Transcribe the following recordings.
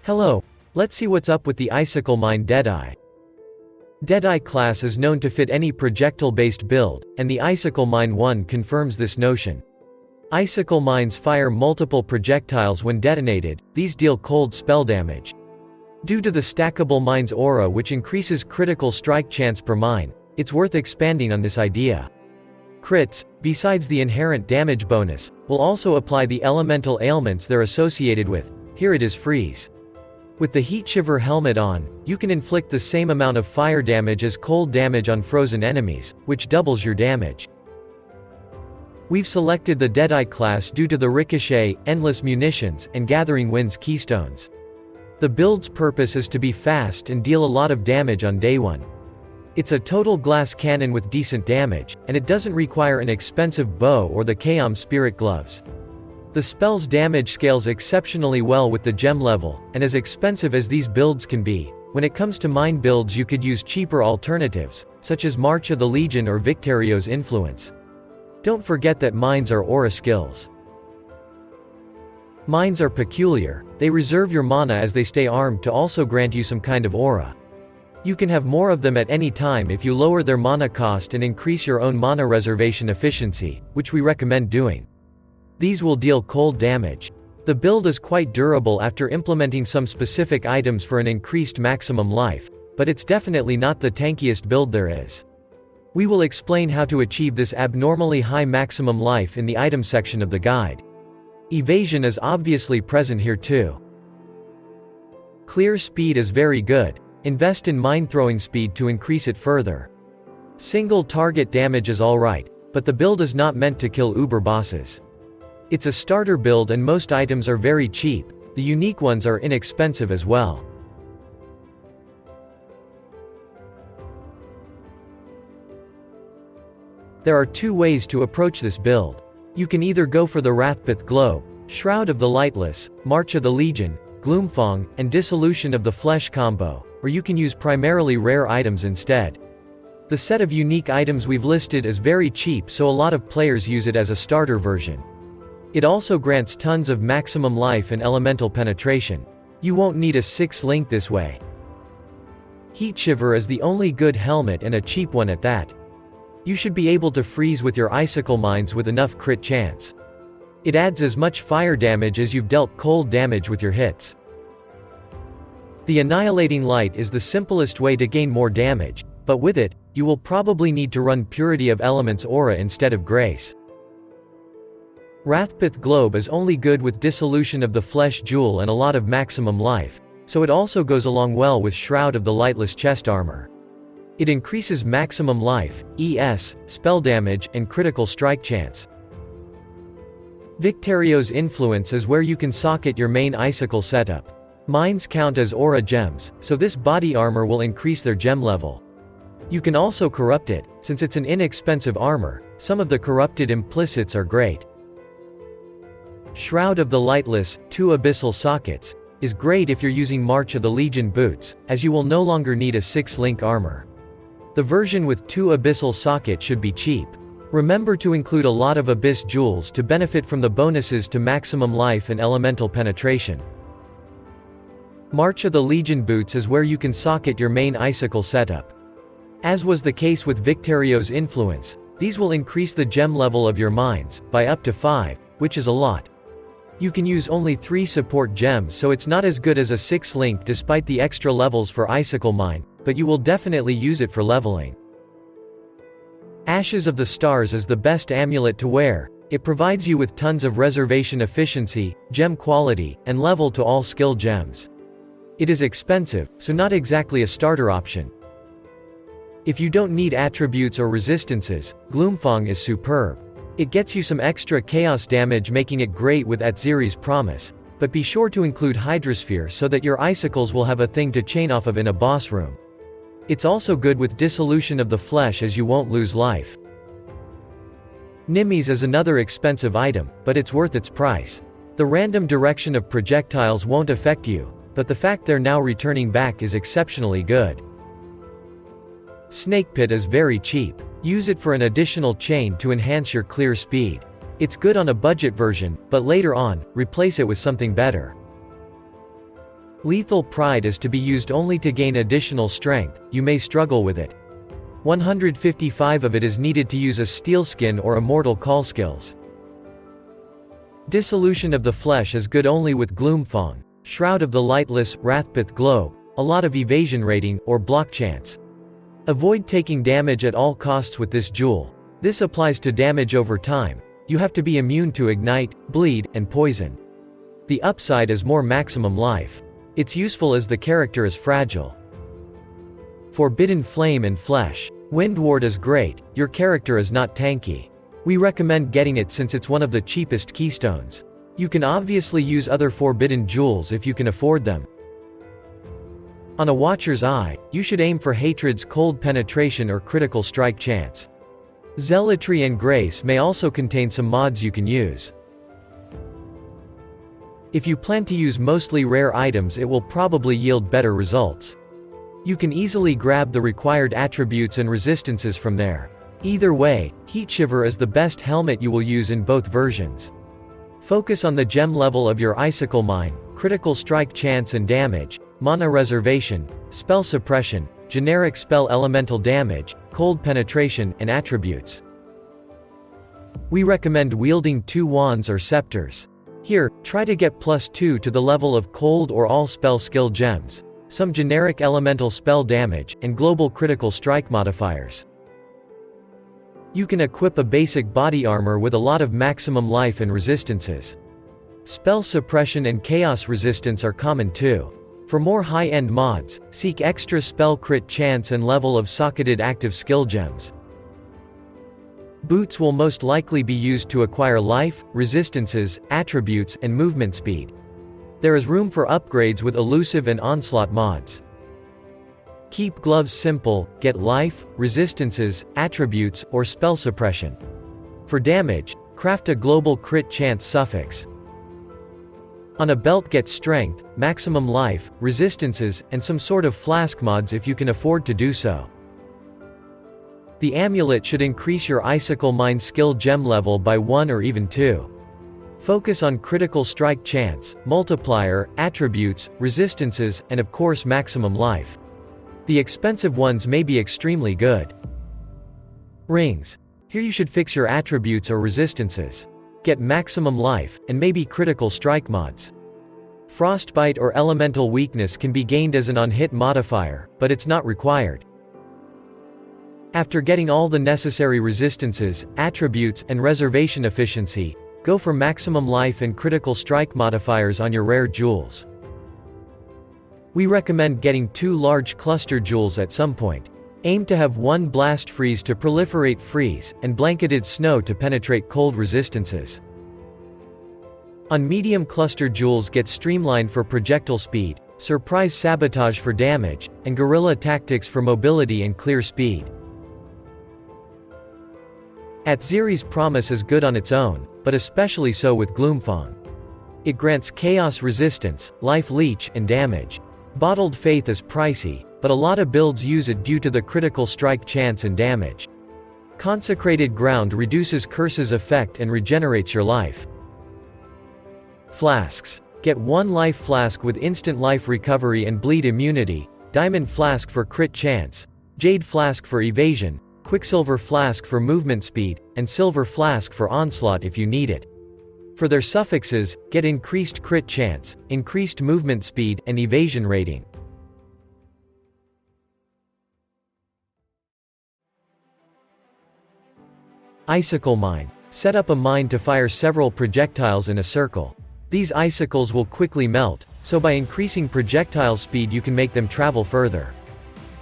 Hello, let's see what's up with the ICICLE mine Deadeye. Deadeye class is known to fit any projectile-based build, and the ICICLE mine 1 confirms this notion. ICICLE mines fire multiple projectiles when detonated, these deal cold spell damage. Due to the stackable mine's aura which increases critical strike chance per mine, it's worth expanding on this idea. Crits, besides the inherent damage bonus, will also apply the elemental ailments they're associated with. Here it is: freeze. With the heat shiver helmet on, you can inflict the same amount of fire damage as cold damage on frozen enemies, which doubles your damage. We've selected the Deadeye class due to the ricochet, endless munitions, and gathering winds keystones. The build's purpose is to be fast and deal a lot of damage on day one. It's a total glass cannon with decent damage, and it doesn't require an expensive bow or the Chaos Spirit gloves. The spell's damage scales exceptionally well with the gem level, and as expensive as these builds can be, when it comes to mine builds you could use cheaper alternatives, such as March of the Legion or Victario's Influence. Don't forget that mines are aura skills. Mines are peculiar, they reserve your mana as they stay armed to also grant you some kind of aura. You can have more of them at any time if you lower their mana cost and increase your own mana reservation efficiency, which we recommend doing. These will deal cold damage. The build is quite durable after implementing some specific items for an increased maximum life, but it's definitely not the tankiest build there is. We will explain how to achieve this abnormally high maximum life in the item section of the guide. Evasion is obviously present here too. Clear speed is very good. Invest in mine throwing speed to increase it further. Single target damage is alright, but the build is not meant to kill uber bosses. It's a starter build and most items are very cheap, the unique ones are inexpensive as well. There are two ways to approach this build. You can either go for the Wrathpith Globe, Shroud of the Lightless, March of the Legion, Gloomfang, and Dissolution of the Flesh combo, or you can use primarily rare items instead. The set of unique items we've listed is very cheap, so a lot of players use it as a starter version. It also grants tons of maximum life and elemental penetration. You won't need a 6 link this way. Heat Shiver is the only good helmet and a cheap one at that. You should be able to freeze with your ICICLE mines with enough crit chance. It adds as much fire damage as you've dealt cold damage with your hits. The Annihilating Light is the simplest way to gain more damage, but with it, you will probably need to run Purity of Elements aura instead of Grace. Wrathpith Globe is only good with Dissolution of the Flesh Jewel and a lot of maximum life, so it also goes along well with Shroud of the Lightless chest armor. It increases maximum life, ES, spell damage, and critical strike chance. Victario's Influence is where you can socket your main ICICLE setup. Mines count as aura gems, so this body armor will increase their gem level. You can also corrupt it, since it's an inexpensive armor. Some of the corrupted implicits are great. Shroud of the Lightless, 2 abyssal sockets, is great if you're using March of the Legion boots, as you will no longer need a 6-link armor. The version with 2 abyssal sockets should be cheap. Remember to include a lot of abyss jewels to benefit from the bonuses to maximum life and elemental penetration. March of the Legion boots is where you can socket your main ICICLE setup. As was the case with Victario's Influence, these will increase the gem level of your mines, by up to 5, which is a lot. You can use only 3 support gems, so it's not as good as a 6-link despite the extra levels for ICICLE mine, but you will definitely use it for leveling. Ashes of the Stars is the best amulet to wear. It provides you with tons of reservation efficiency, gem quality, and level to all skill gems. It is expensive, so not exactly a starter option. If you don't need attributes or resistances, Gloomfang is superb. It gets you some extra chaos damage, making it great with Atziri's Promise, but be sure to include Hydrosphere so that your ICICLEs will have a thing to chain off of in a boss room. It's also good with Dissolution of the Flesh as you won't lose life. Nimis is another expensive item, but it's worth its price. The random direction of projectiles won't affect you, but the fact they're now returning back is exceptionally good. Snake Pit is very cheap. Use it for an additional chain to enhance your clear speed. It's good on a budget version, but later on, replace it with something better. Lethal Pride is to be used only to gain additional strength, you may struggle with it. 155 of it is needed to use a steel skin or immortal call skills. Dissolution of the Flesh is good only with Gloomfang, Shroud of the Lightless, Wrathpith Globe, a lot of evasion rating, or block chance. Avoid taking damage at all costs with this jewel. This applies to damage over time. You have to be immune to ignite, bleed, and poison. The upside is more maximum life. It's useful as the character is fragile. Forbidden Flame and Flesh. Wind Ward is great, your character is not tanky. We recommend getting it since it's one of the cheapest keystones. You can obviously use other forbidden jewels if you can afford them. On a Watcher's Eye, you should aim for Hatred's Cold Penetration or Critical Strike chance. Zealotry and Grace may also contain some mods you can use. If you plan to use mostly rare items, it will probably yield better results. You can easily grab the required attributes and resistances from there. Either way, Heat Shiver is the best helmet you will use in both versions. Focus on the gem level of your Icicle Mine, critical strike chance and damage, mana reservation, spell suppression, generic spell elemental damage, cold penetration, and attributes. We recommend wielding 2 wands or scepters. Here, try to get +2 to the level of cold or all spell skill gems, some generic elemental spell damage, and global critical strike modifiers. You can equip a basic body armor with a lot of maximum life and resistances. Spell suppression and chaos resistance are common too. For more high-end mods, seek extra spell crit chance and level of socketed active skill gems. Boots will most likely be used to acquire life, resistances, attributes, and movement speed. There is room for upgrades with elusive and onslaught mods. Keep gloves simple, get life, resistances, attributes, or spell suppression. For damage, craft a global crit chance suffix. On a belt, get strength, maximum life, resistances, and some sort of flask mods if you can afford to do so. The amulet should increase your Icicle Mine skill gem level by 1 or even 2. Focus on critical strike chance, multiplier, attributes, resistances, and of course maximum life. The expensive ones may be extremely good. Rings. Here you should fix your attributes or resistances. Get maximum life, and maybe critical strike mods. Frostbite or elemental weakness can be gained as an on-hit modifier, but it's not required. After getting all the necessary resistances, attributes, and reservation efficiency, go for maximum life and critical strike modifiers on your rare jewels. We recommend getting 2 large cluster jewels at some point. Aim to have 1 blast freeze to proliferate freeze, and blanketed snow to penetrate cold resistances. On medium cluster jewels, get streamline for projectile speed, surprise sabotage for damage, and guerrilla tactics for mobility and clear speed. Atziri's Promise is good on its own, but especially so with Gloomfang. It grants chaos resistance, life leech, and damage. Bottled Faith is pricey, but a lot of builds use it due to the critical strike chance and damage. Consecrated Ground reduces Curse's effect and regenerates your life. Flasks. Get 1 life flask with instant life recovery and bleed immunity, Diamond Flask for crit chance, Jade Flask for evasion, Quicksilver Flask for movement speed, and Silver Flask for onslaught if you need it. For their suffixes, get increased crit chance, increased movement speed, and evasion rating. Icicle Mine. Set up a mine to fire several projectiles in a circle. These icicles will quickly melt, so by increasing projectile speed you can make them travel further.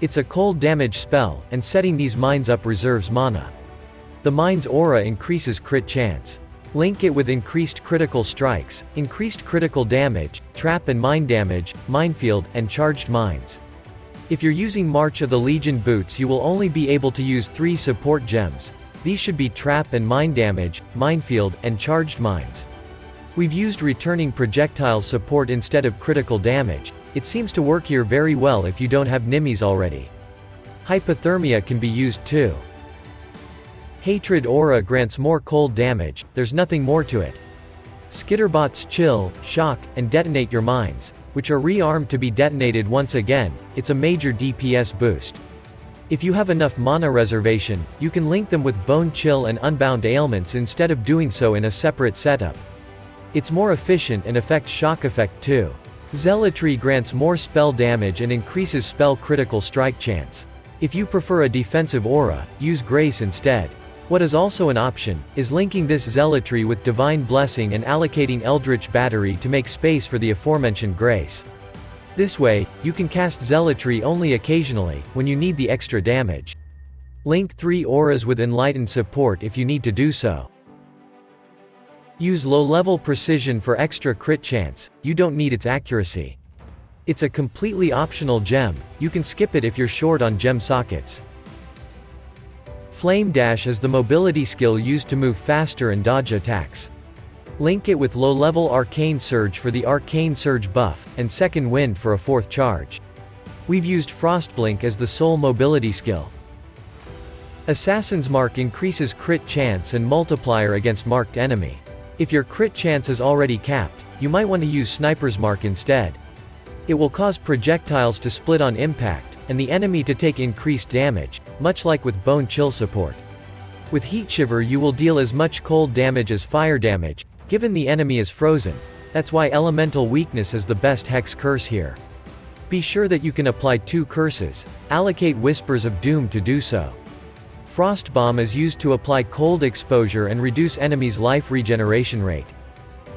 It's a cold damage spell, and setting these mines up reserves mana. The mine's aura increases crit chance. Link it with increased critical strikes, increased critical damage, trap and mine damage, minefield, and charged mines. If you're using March of the Legion boots, you will only be able to use 3 support gems. These should be trap and mine damage, minefield, and charged mines. We've used returning projectile support instead of critical damage. It seems to work here very well if you don't have Nimmies already. Hypothermia can be used too. Hatred Aura grants more cold damage, there's nothing more to it. Skitterbots chill, shock, and detonate your mines. which are rearmed to be detonated once again. It's a major DPS boost. If you have enough mana reservation, you can link them with Bone Chill and Unbound Ailments instead of doing so in a separate setup. It's more efficient and affects shock effect too. Zealotry grants more spell damage and increases spell critical strike chance. If you prefer a defensive aura, use Grace instead. What is also an option, is linking this Zealotry with Divine Blessing and allocating Eldritch Battery to make space for the aforementioned Grace. This way, you can cast Zealotry only occasionally, when you need the extra damage. Link 3 auras with Enlightened support if you need to do so. Use low-level Precision for extra crit chance, you don't need its accuracy. It's a completely optional gem, you can skip it if you're short on gem sockets. Flame Dash is the mobility skill used to move faster and dodge attacks. Link it with low-level Arcane Surge for the Arcane Surge buff, and Second Wind for a fourth charge. We've used Frostblink as the sole mobility skill. Assassin's Mark increases crit chance and multiplier against marked enemy. If your crit chance is already capped, you might want to use Sniper's Mark instead. It will cause projectiles to split on impact, and the enemy to take increased damage, much like with Bone Chill support. With Heat Shiver you will deal as much cold damage as fire damage, given the enemy is frozen. That's why Elemental Weakness is the best Hex curse here. Be sure that you can apply 2 curses, allocate Whispers of Doom to do so. Frost Bomb is used to apply cold exposure and reduce enemies' life regeneration rate.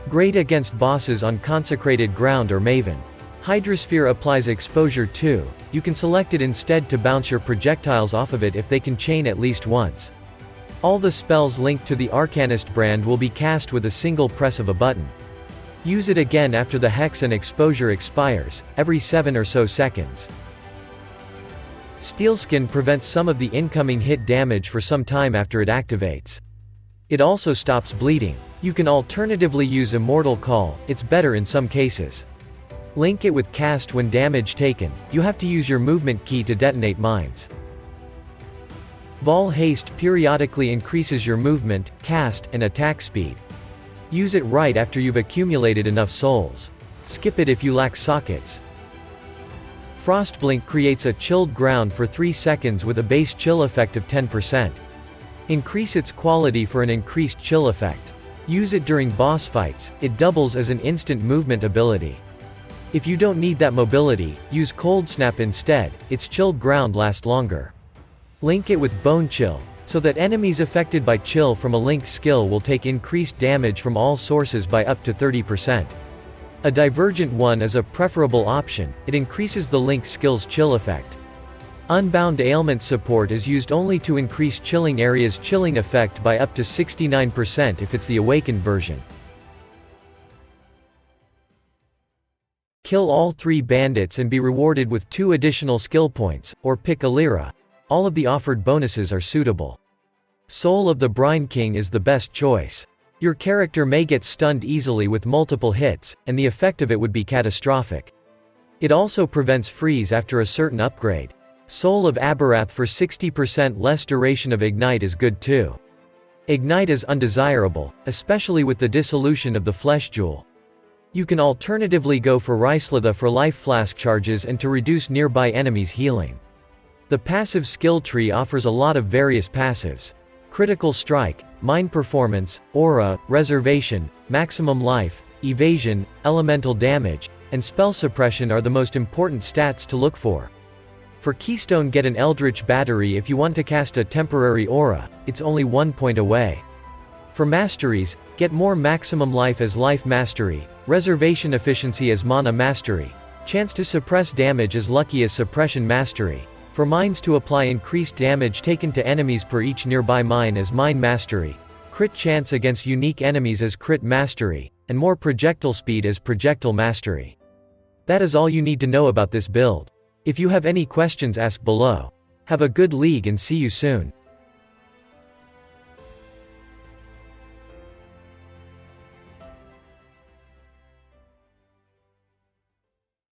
Great against bosses on consecrated ground or Maven. Hydrosphere applies exposure too, you can select it instead to bounce your projectiles off of it if they can chain at least once. All the spells linked to the Arcanist brand will be cast with a single press of a button. Use it again after the Hex and exposure expires, every 7 or so seconds. Steelskin prevents some of the incoming hit damage for some time after it activates. It also stops bleeding. You can alternatively use Immortal Call, it's better in some cases. Link it with Cast when damage taken, you have to use your movement key to detonate mines. Vol Haste periodically increases your movement, cast, and attack speed. Use it right after you've accumulated enough souls. Skip it if you lack sockets. Frostblink creates a chilled ground for 3 seconds with a base chill effect of 10%. Increase its quality for an increased chill effect. Use it during boss fights, it doubles as an instant movement ability. If you don't need that mobility, use Cold Snap instead, its chilled ground lasts longer. Link it with Bone Chill, so that enemies affected by chill from a linked skill will take increased damage from all sources by up to 30%. A divergent one is a preferable option, it increases the linked skill's chill effect. Unbound Ailment support is used only to increase chilling areas' chilling effect by up to 69% if it's the awakened version. Kill all 3 bandits and be rewarded with 2 additional skill points, or pick a Lyra. All of the offered bonuses are suitable. Soul of the Brine King is the best choice. Your character may get stunned easily with multiple hits, and the effect of it would be catastrophic. It also prevents freeze after a certain upgrade. Soul of Aberath for 60% less duration of Ignite is good too. Ignite is undesirable, especially with the dissolution of the Flesh Jewel. You can alternatively go for Ryslitha for life flask charges and to reduce nearby enemies' healing. The passive skill tree offers a lot of various passives. Critical Strike, Mind Performance, Aura, Reservation, Maximum Life, Evasion, Elemental Damage, and Spell Suppression are the most important stats to look for. For Keystone, get an Eldritch Battery if you want to cast a temporary aura, it's only 1 point away. For Masteries, get more Maximum Life as Life Mastery, Reservation Efficiency as Mana Mastery, Chance to Suppress Damage as Lucky as Suppression Mastery. For mines, to apply increased damage taken to enemies per each nearby mine as Mine Mastery, crit chance against unique enemies as Crit Mastery, and more projectile speed as Projectile Mastery. That is all you need to know about this build. If you have any questions, ask below. Have a good league and see you soon.